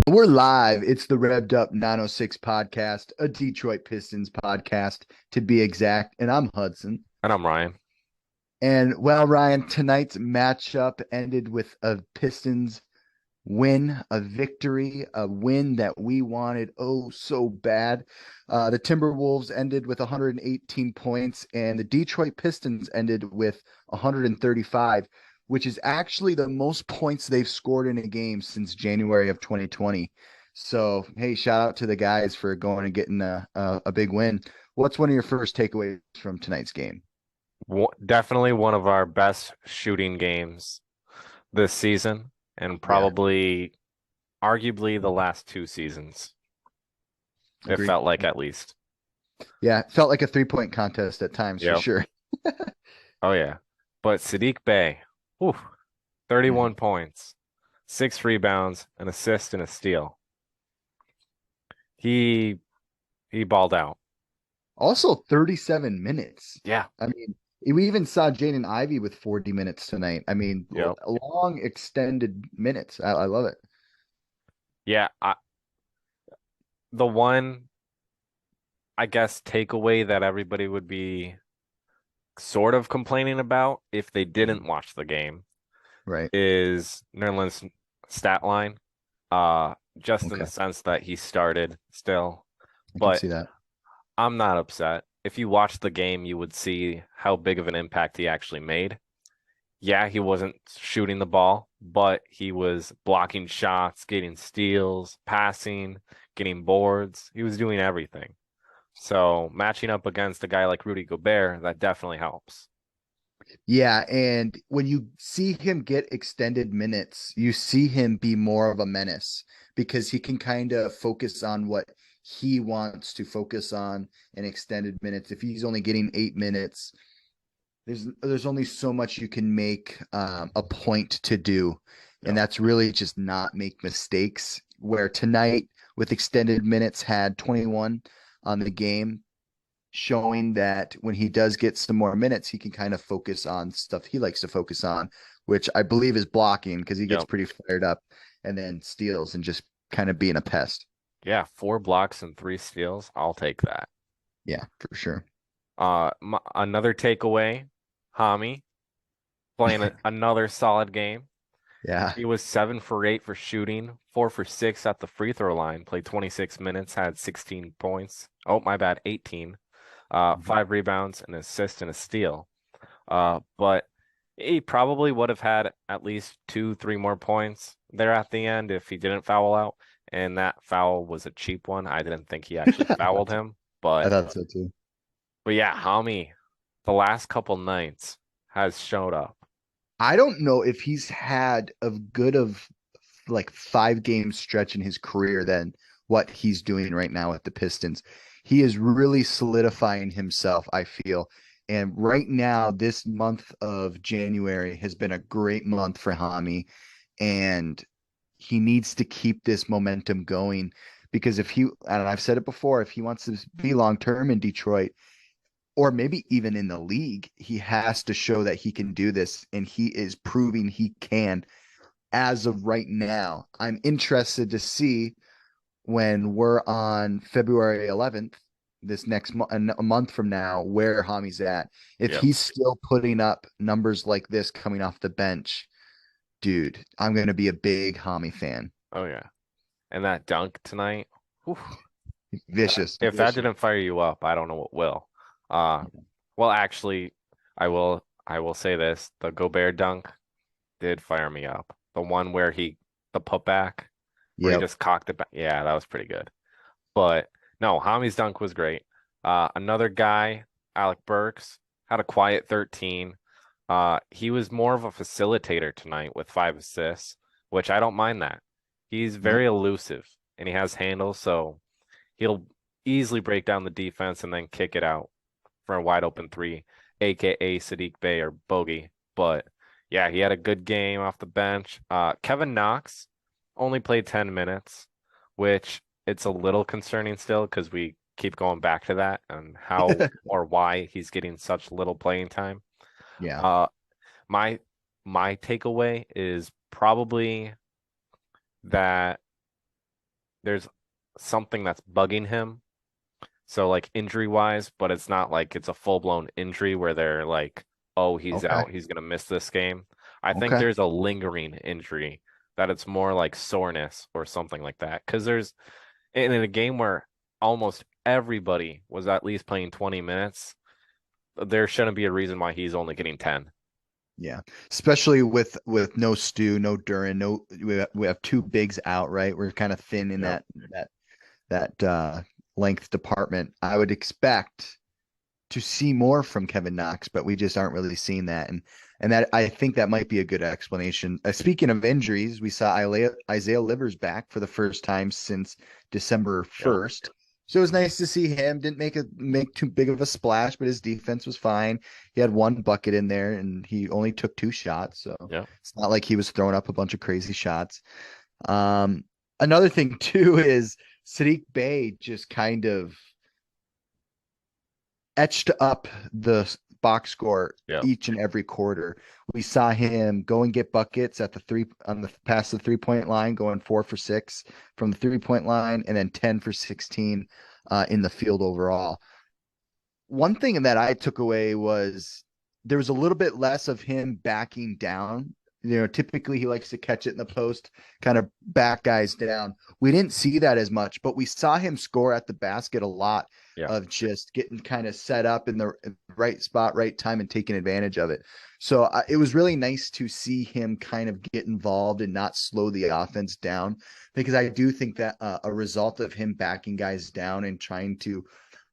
We're live. It's the Revved Up 906 podcast, a Detroit Pistons podcast to be exact. And I'm Hudson. And I'm Ryan. And well, Ryan, tonight's matchup ended with a Pistons win, a victory, a win that we wanted oh so bad. The Timberwolves ended with 118 points, and the Detroit Pistons ended with 135, which is actually the most points they've scored in a game since January of 2020. So, hey, shout out to the guys for going and getting a big win. What's one of your first takeaways from tonight's game? Definitely one of our best shooting games this season, and Yeah, probably arguably the last two seasons. It agree. felt like, at least. Yeah, it felt like a 3-point contest at times for Yep. sure. Oh yeah. But Sadiq Bey, whew, Mhm. 31 points, 6 rebounds, an assist, and a steal. He he balled out. Also 37 minutes. Yeah. I mean, we even saw Jaden Ivey with 40 minutes tonight. I mean, Yep. long extended minutes. I love it. Yeah. The one, I guess, takeaway that everybody would be sort of complaining about if they Mhm. didn't watch the game Right. is Nerlens' stat line. Just in the Okay. sense that he started still, I can but see that. I'm not upset. If you watch the game, you would see how big of an impact he actually made. Yeah, he wasn't shooting the ball, but he was blocking shots, getting steals, passing, getting boards. He was doing everything. So matching up against a guy like Rudy Gobert, that definitely helps. Yeah, and when you see him get extended minutes, you see him be more of a menace because he can kind of focus on what he wants to focus on in extended minutes. If he's only getting 8 minutes, there's only so much you can make a point to do, and Yep. that's really just not make mistakes. Where tonight with extended minutes had 21 on the game, showing that when he does get some more minutes, he can kind of focus on stuff he likes to focus on, which I believe is blocking because he gets Yep. pretty fired up, and then steals and just kind of being a pest. Yeah, 4 blocks and 3 steals. I'll take that. Yeah, for sure. Another takeaway, Hami playing another solid game. Yeah. He was 7 for 8 for shooting, 4 for 6 at the free throw line, played 26 minutes, had 16 points. Oh, my bad, 18. Mhm. 5 rebounds, an assist, and a steal. But he probably would have had at least 2, 3 more points there at the end if he didn't foul out. And that foul was a cheap one. I didn't think he actually fouled him, I but thought so too. yeah, Hami, the last couple nights has showed up. I don't know if he's had a good of like 5 game stretch in his career than what he's doing right now at the Pistons. He is really solidifying himself, I feel. And right now, this month of January has been a great month for Hami. And he needs to keep this momentum going because if he, and I've said it before, if he wants to be long term in Detroit, or maybe even in the league, he has to show that he can do this, and he is proving he can as of right now. I'm interested to see when we're on February 11th, this next a month from now, where Hami's at. If Yep. he's still putting up numbers like this coming off the bench, dude, I'm going to be a big Hami fan. Oh yeah. And that dunk tonight. Whew, Vicious, if that vicious. didn't fire you up, I don't know what will. Uh, well, actually, I will say this: the Gobert dunk did fire me up. The one where the putback, where he Yep. just cocked it back. Yeah, that was pretty good. But no, Hami's dunk was great. Another guy, Alec Burks, had a quiet 13. He was more of a facilitator tonight with 5 assists, which I don't mind that. He's Nope. very elusive and he has handles, so he'll easily break down the defense and then kick it out for a wide open three, aka Sadiq Bey or Bogey. But yeah, he had a good game off the bench. Kevin Knox only played 10 minutes, which it's a little concerning still because we keep going back to that and how or why he's getting such little playing time. Yeah. Uh, my my takeaway is probably that there's something that's bugging him. So like injury wise, but it's not like it's a full blown injury where they're like, oh, he's Okay. out, he's gonna miss this game. I think Okay. there's a lingering injury that it's more like soreness or something like that. Because there's in a game where almost everybody was at least playing 20 minutes, there shouldn't be a reason why he's only getting 10. Yeah. Especially with no Stu, no Duran, no we have two bigs out, right? We're kind of thin in Yep. that length department. I would expect to see more from Kevin Knox, but we just aren't really seeing that. And that I think that might be a good explanation. Speaking of injuries, we saw Isaiah Livers back for the first time since December Yep. 1st. So it was nice to see him. Didn't make too big of a splash, but his defense was fine. He had one bucket in there and he only took two shots. So Yep. it's not like he was throwing up a bunch of crazy shots. Another thing too is Sadiq Bey just kind of etched up the box score Yep. each and every quarter. We saw him go and get buckets at the three on the past the 3 point line, going 4 for 6 from the 3 point line, and then 10 for 16 in the field overall. One thing that I took away was there was a little bit less of him backing down. Typically he likes to catch it in the post, kind of back guys down. We didn't see that as much, but we saw him score at the basket a lot Yeah. of just getting kind of set up in the right spot, right time, and taking advantage of it. So it was really nice to see him kind of get involved and not slow the offense down, because I do think that a result of him backing guys down and trying to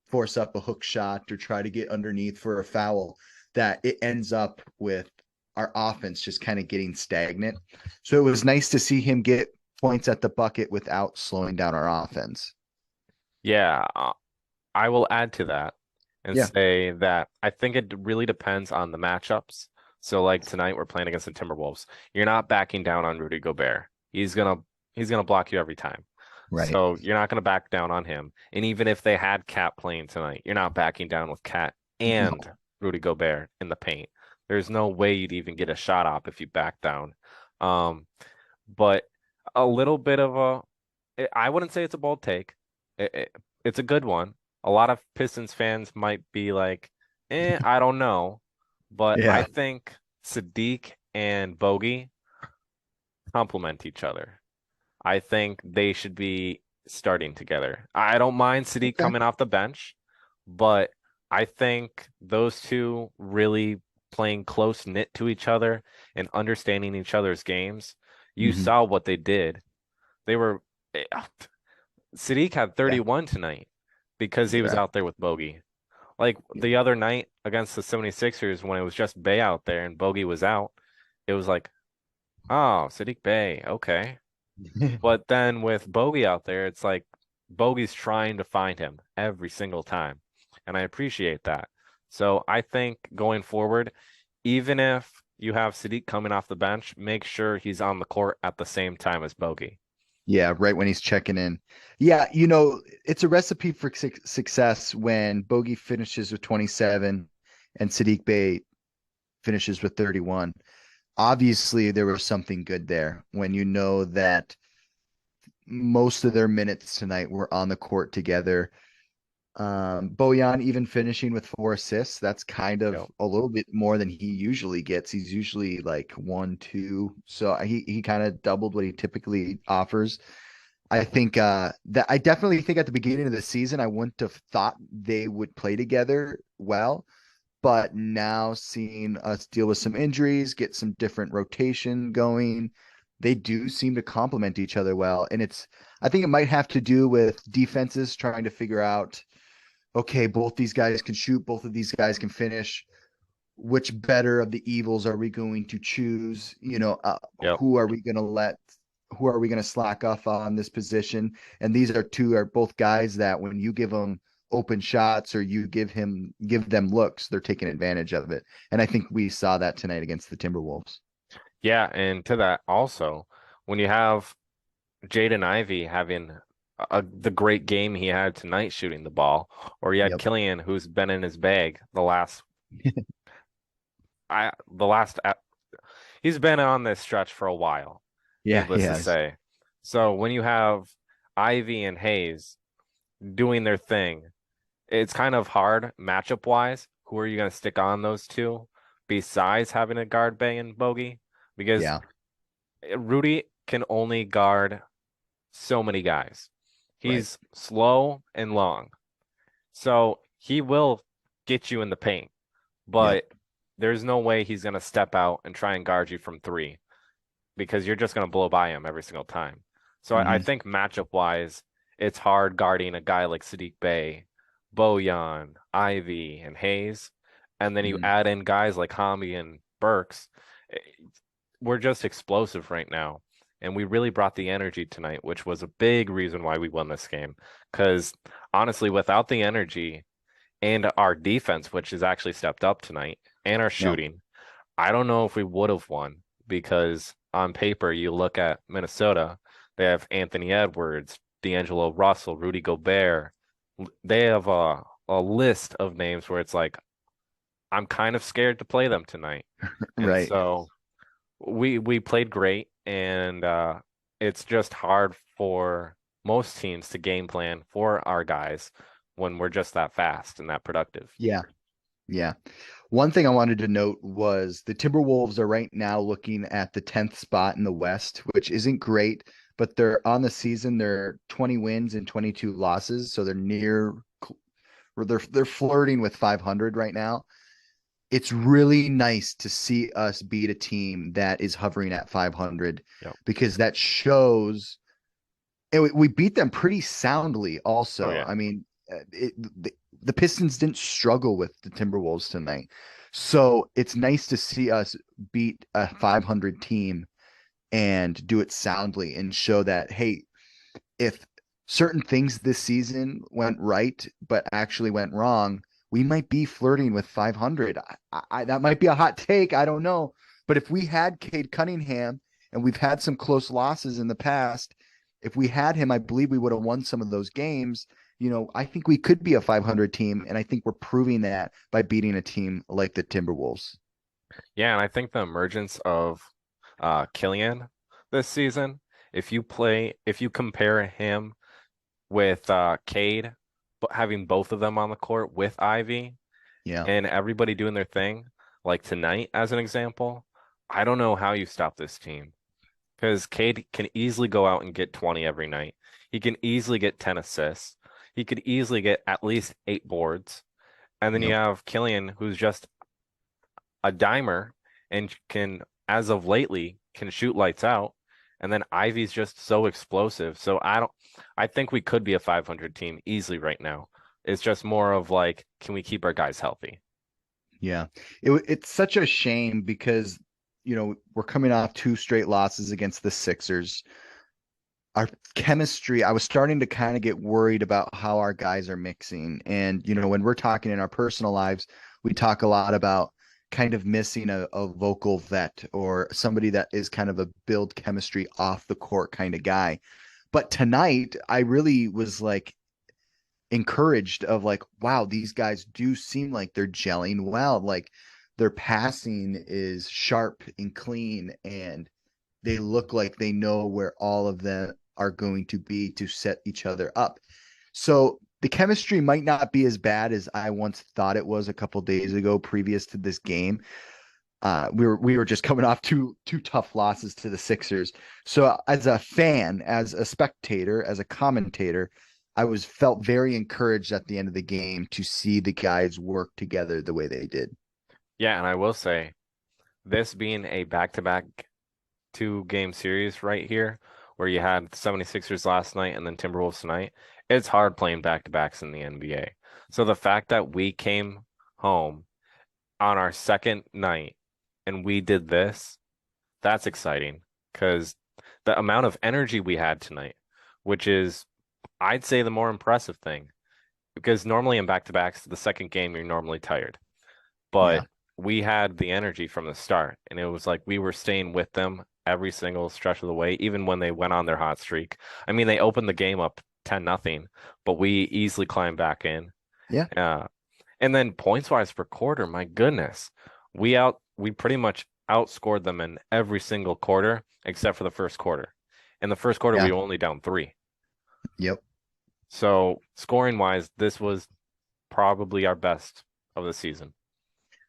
force up a hook shot or try to get underneath for a foul, that it ends up with our offense just kind of getting stagnant. So it was nice to see him get points at the bucket without slowing down our offense. Yeah. I will add to that and Yeah. say that I think it really depends on the matchups. So like tonight we're playing against the Timberwolves. You're not backing down on Rudy Gobert. He's gonna block you every time. Right. So you're not gonna back down on him. And even if they had Cat playing tonight, you're not backing down with Cat and No. Rudy Gobert in the paint. There's no way you'd even get a shot up if you back down. Um, but a little bit of I wouldn't say it's a bold take. It's a good one. A lot of Pistons fans might be like, I don't know. But I Yeah. think Sadiq and Bogey complement each other. I think they should be starting together. I don't mind Sadiq Okay. coming off the bench, but I think those two really playing close knit to each other and understanding each other's games. You Mm-hmm. saw what they did. They were Sadiq had Yeah. 31 tonight because he was Yeah. out there with Bogey. Like Yeah. the other night against the 76ers when it was just Bay out there and Bogey was out, it was like, oh, Sadiq Bay, okay. But then with Bogey out there, it's like Bogey's trying to find him every single time. And I appreciate that. So I think going forward, even if you have Sadiq coming off the bench, make sure he's on the court at the same time as Bogey. Yeah, right when he's checking in. Yeah, it's a recipe for success when Bogey finishes with 27 and Sadiq Bey finishes with 31. Obviously, there was something good there when you know that most of their minutes tonight were on the court together. Bojan even finishing with 4 assists. That's kind of Yep. a little bit more than he usually gets. He's usually like 1, 2. So he kind of doubled what he typically offers. I think that I definitely think at the beginning of the season, I wouldn't have thought they would play together well. But now seeing us deal with some injuries, get some different rotation going, they do seem to complement each other well. And I think it might have to do with defenses trying to figure out, okay, both these guys can shoot, both of these guys can finish. Which better of the evils are we going to choose? Yep. Who are we going to who are we going to slack off on this position? And these are both guys that when you give them open shots or you give them looks, they're taking advantage of it. And I think we saw that tonight against the Timberwolves. Yeah, and to that also, when you have Jaden Ivey having the great game he had tonight shooting the ball, or you had Yep. Killian who's been in his bag the last he's been on this stretch for a while, Yeah, he needless to has. say. So when you have Ivy and Hayes doing their thing. It's kind of hard matchup wise. Who are you going to stick on those two besides having a guard Bay and Bogey? Because Yeah, Rudy can only guard so many guys. right. He's slow and long. So he will get you in the paint, Yep. but there's no way he's going to step out and try and guard you from three because you're just going to blow by him every single time. So I Hmm. think matchup wise, it's hard guarding a guy like Sadiq Bey, Bojan, Ivy, and Hayes. And then you Hmm. add in guys like Hami and Burks. Eh, We're just explosive right now. And we really brought the energy tonight, which was a big reason why we won this game. Because honestly, without the energy and our defense, which has actually stepped up tonight, and our No. shooting, I don't know if we would have won because on paper, you look at Minnesota, they have Anthony Edwards, D'Angelo Russell, Rudy Gobert. They have a list of names where it's like, I'm kind of scared to play them tonight. And Right. so we played great, and it's just hard for most teams to game plan for our guys when we're just that fast and that productive. Yeah. Yeah. One thing I wanted to note was the Timberwolves are right now looking at the 10th spot in the West, which isn't great, but they're on the season. They're 20 wins and 22 losses, so they're near or they're flirting with 500 right now. It's really nice to see us beat a team that is hovering at 500 Yep. because that shows and we beat them pretty soundly Oh also. yeah. I mean, the Pistons didn't struggle with the Timberwolves tonight. So it's nice to see us beat a 500 team and do it soundly and show that, hey, if certain things this season went right, but actually went wrong, we might be flirting with 500. That might be a hot take. I don't know. But if we had Cade Cunningham and we've had some close losses in the past, if we had him, I believe we would have won some of those games. I think we could be a 500 team. And I think we're proving that by beating a team like the Timberwolves. Yeah, and I think the emergence of Killian this season, if you compare him with Cade, but having both of them on the court with Ivy Yeah. and everybody doing their thing, like tonight as an example, I don't know how you stop this team because Cade can easily go out and get 20 every night. He can easily get 10 assists. He could easily get at least 8 boards. And then you Yep. have Killian, who's just a dimer and can, as of lately, can shoot lights out. And then Ivy's just so explosive. So I think we could be a 500 team easily right now. It's just more of like, can we keep our guys healthy? Yeah. It's such a shame because, we're coming off two straight losses against the Sixers. Our chemistry, I was starting to kind of get worried about how our guys are mixing. And, when we're talking in our personal lives, we talk a lot about kind of missing a vocal vet or somebody that is kind of a build chemistry off the court kind of guy. But tonight, I really was like encouraged of like, wow, these guys do seem like they're gelling well. Like their passing is sharp and clean, and they look like they know where all of them are going to be to set each other up. So the chemistry might not be as bad as I once thought it was a couple days ago, previous to this game. We were just coming off two tough losses to the Sixers. So as a fan, as a spectator, as a commentator, I was felt very encouraged at the end of the game to see the guys work together the way they did. Yeah, and I will say, this being a back-to-back 2 game series right here, where you had 76ers last night and then Timberwolves tonight, it's hard playing back-to-backs in the NBA. So the fact that we came home on our second night and we did this, that's exciting because the amount of energy we had tonight, which is, I'd say, the more impressive thing, because normally in back-to-backs, the second game, you're normally tired. Yeah, But we had the energy from the start, and it was like we were staying with them every single stretch of the way, even when they went on their hot streak. I mean, they opened the game up 10-0, but we easily climbed back in. yeah, Uh, and then points wise per quarter, my goodness, we pretty much outscored them in every single quarter except for the first quarter. In the first quarter, yeah. we were only down 3. Yep. So scoring wise, this was probably our best of the season.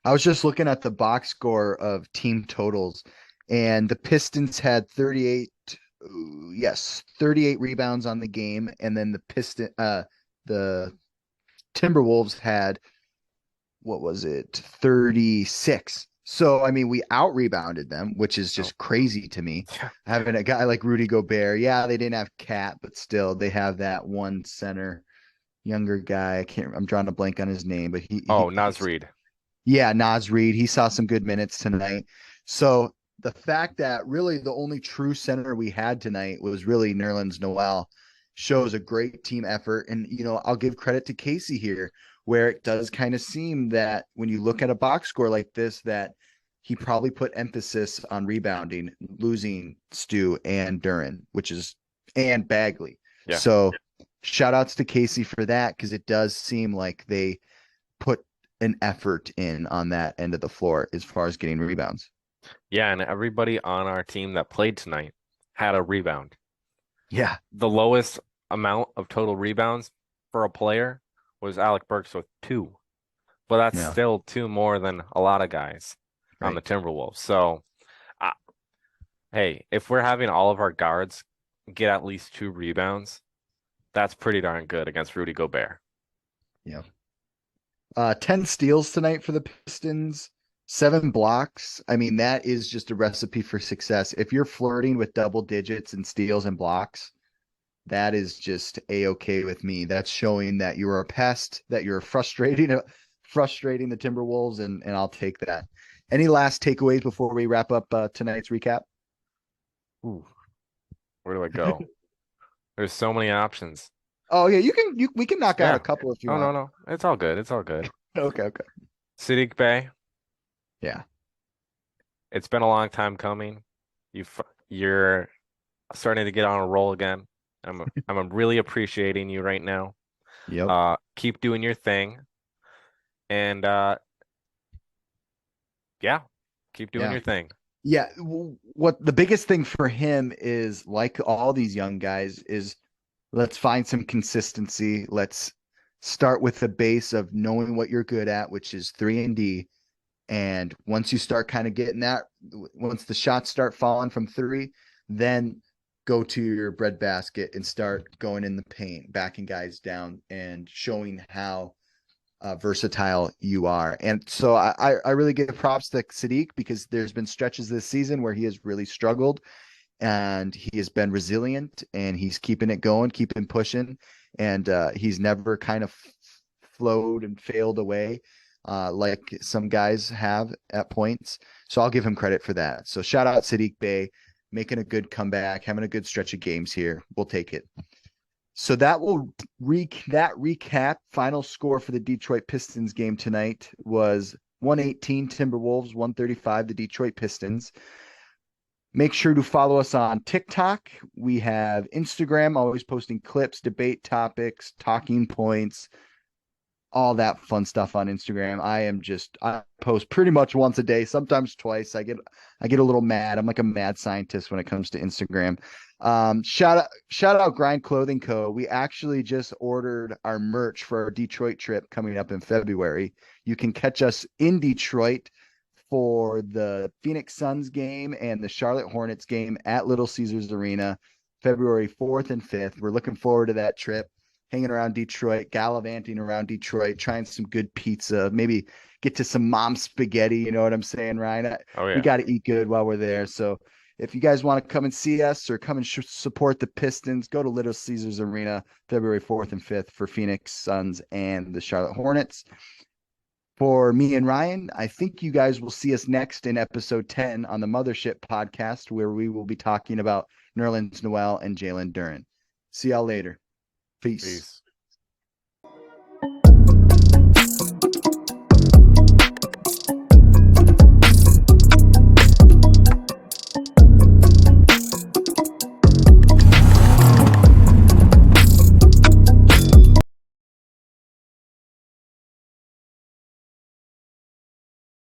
I was just looking at the box score of team totals, and the Pistons had 38, yes, 38 rebounds on the game, and then the Timberwolves had, what was it, 36. So, I mean, we out rebounded them, which is Oh, just crazy to me. yeah. Having a guy like Rudy Gobert, yeah, they didn't have Cat, but still, they have that one center, younger guy. I'm drawing a blank on his name, but Oh, Naz Reid. yeah, Naz Reid, he saw some good minutes tonight. So the fact that really the only true center we had tonight was really Nerlens Noel shows a great team effort. And, I'll give credit to Casey here, where it does kind of seem that when you look at a box score like this, that he probably put emphasis on rebounding, losing Stu and Duran, and Bagley. Yeah. So shout outs to Casey for that, because it does seem like they put an effort in on that end of the floor as far as getting rebounds. Yeah, and everybody on our team that played tonight had a rebound. Yeah. The lowest amount of total rebounds for a player was Alec Burks with 2. But that's Yeah. still 2 more than a lot of guys on Right. the Timberwolves. So, uh, hey, if we're having all of our guards get at least 2 rebounds, that's pretty darn good against Rudy Gobert. Yeah. 10 steals tonight for the Pistons, 7 blocks. I mean, that is just a recipe for success. If you're flirting with double digits and steals and blocks, that is just a-okay with me. That's showing that you're a pest, that you're frustrating the Timberwolves, and I'll take that. Any last takeaways before we wrap up tonight's recap? Ooh, where do I go? There's so many options. Oh yeah, we can knock out a Yeah. couple if you Oh, no, want. no. It's all good. It's all good. Okay, okay. Sadiq Bey, Yeah. it's been a long time coming. You're starting to get on a roll again. I'm really appreciating you right now. Yep. Keep doing your thing, and yeah, keep doing Yeah. your thing. Yeah. What the biggest thing for him is, like all these young guys, is let's find some consistency. Let's start with the base of knowing what you're good at, which is 3 and D. And once you start kind of getting that, once the shots start falling from three, then go to your breadbasket and start going in the paint, backing guys down and showing how versatile you are. And so I really give props to Sadiq, because there's been stretches this season where he has really struggled, and he has been resilient, and he's keeping it going, keeping pushing. And he's never kind of flowed and failed away like some guys have at points. So I'll give him credit for that. So shout out Sadiq Bey, making a good comeback, having a good stretch of games here. We'll take it. So that will recap. Final score for the Detroit Pistons game tonight was 118 Timberwolves, 135 the Detroit Pistons. Make sure to follow us on TikTok. We have Instagram, always posting clips, debate topics, talking points, all that fun stuff on Instagram. I post pretty much once a day, sometimes twice. I get a little mad. I'm like a mad scientist when it comes to Instagram. Shout out Grind Clothing Co. We actually just ordered our merch for our Detroit trip coming up in February. You can catch us in Detroit for the Phoenix Suns game and the Charlotte Hornets game at Little Caesars Arena, February 4th and 5th. We're looking forward to that trip, hanging around Detroit, gallivanting around Detroit, trying some good pizza, maybe get to some mom spaghetti. You know what I'm saying, Ryan? Oh We yeah. got to eat good while we're there. So if you guys want to come and see us or come and support the Pistons, go to Little Caesars Arena, February 4th and 5th for Phoenix Suns and the Charlotte Hornets. For me and Ryan, I think you guys will see us next in episode 10 on the Mothership podcast, where we will be talking about Nerlens Noel and Jalen Duren. See y'all later. Peace. Peace.